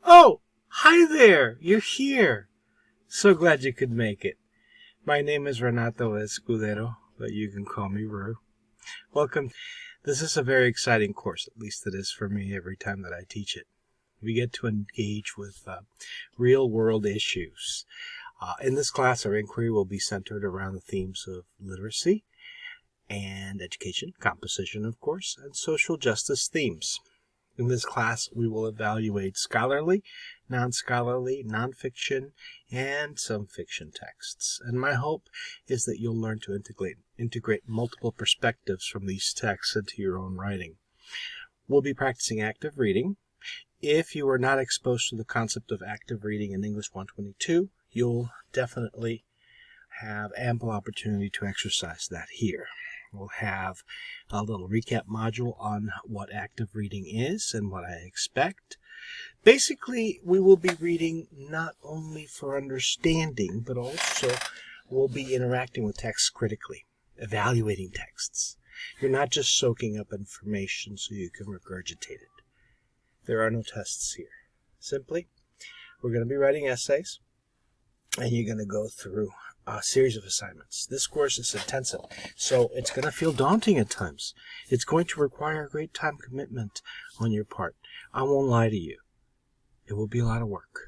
Oh, hi there! You're here! So glad you could make it. My name is Renato Escudero, but you can call me Ru. Welcome. This is a very exciting course, at least it is for me every time that I teach it. We get to engage with real-world issues. In this class, our inquiry will be centered around the themes of literacy and education, composition, of course, and social justice themes. In this class, we will evaluate scholarly, non-scholarly, nonfiction, and some fiction texts. And my hope is that you'll learn to integrate multiple perspectives from these texts into your own writing. We'll be practicing active reading. If you are not exposed to the concept of active reading in English 122, you'll definitely have ample opportunity to exercise that here. We'll have a little recap module on what active reading is and what I expect. Basically, we will be reading not only for understanding, but also we'll be interacting with texts critically, evaluating texts. You're not just soaking up information so you can regurgitate it. There are no tests here. Simply, we're going to be writing essays, and you're going to go through a series of assignments. This course is intensive, so it's going to feel daunting at times. It's going to require a great time commitment on your part. I won't lie to you. It will be a lot of work.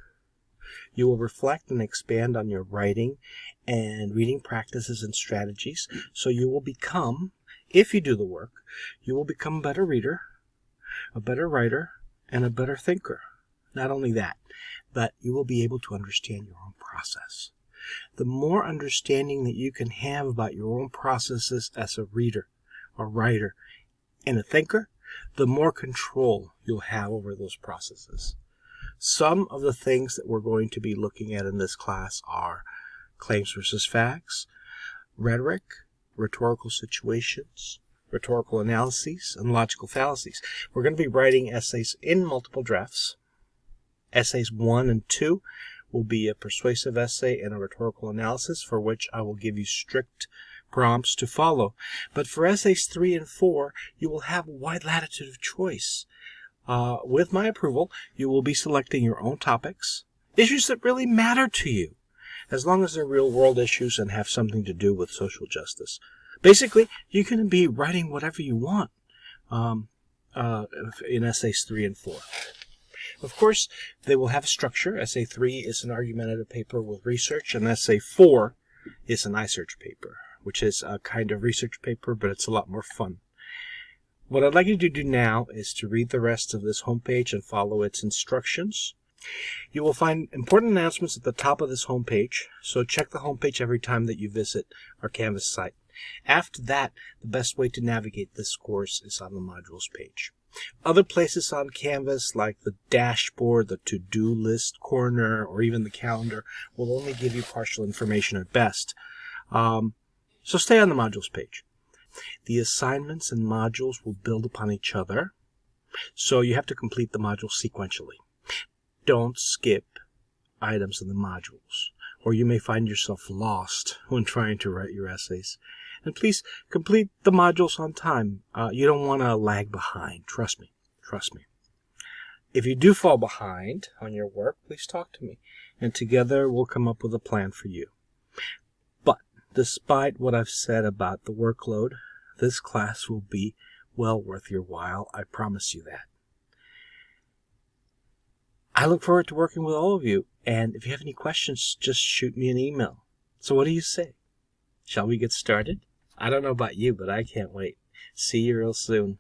You will reflect and expand on your writing and reading practices and strategies, so you will become, if you do the work, you will become a better reader, a better writer, and a better thinker. Not only that, but you will be able to understand your own process. The more understanding that you can have about your own processes as a reader, a writer, and a thinker, the more control you'll have over those processes. Some of the things that we're going to be looking at in this class are claims versus facts, rhetoric, rhetorical situations, rhetorical analyses, and logical fallacies. We're going to be writing essays in multiple drafts. Essays 1 and 2 will be a persuasive essay and a rhetorical analysis, for which I will give you strict prompts to follow. But for essays 3 and 4, you will have a wide latitude of choice. With my approval, you will be selecting your own topics, issues that really matter to you, as long as they're real-world issues and have something to do with social justice. Basically, you can be writing whatever you want in essays 3 and 4. Of course, they will have a structure. Essay 3 is an argumentative paper with research, and Essay 4 is an iSearch paper, which is a kind of research paper, but it's a lot more fun. What I'd like you to do now is to read the rest of this homepage and follow its instructions. You will find important announcements at the top of this homepage, so check the homepage every time that you visit our Canvas site. After that, the best way to navigate this course is on the modules page. Other places on Canvas, like the dashboard, the to-do list corner, or even the calendar, will only give you partial information at best. So stay on the modules page. The assignments and modules will build upon each other, so you have to complete the modules sequentially. Don't skip items in the modules, or you may find yourself lost when trying to write your essays. And please complete the modules on time. You don't want to lag behind. Trust me. Trust me. If you do fall behind on your work, please talk to me, and together we'll come up with a plan for you. But despite what I've said about the workload, this class will be well worth your while. I promise you that. I look forward to working with all of you, and if you have any questions, just shoot me an email. So what do you say? Shall we get started? I don't know about you, but I can't wait. See you real soon.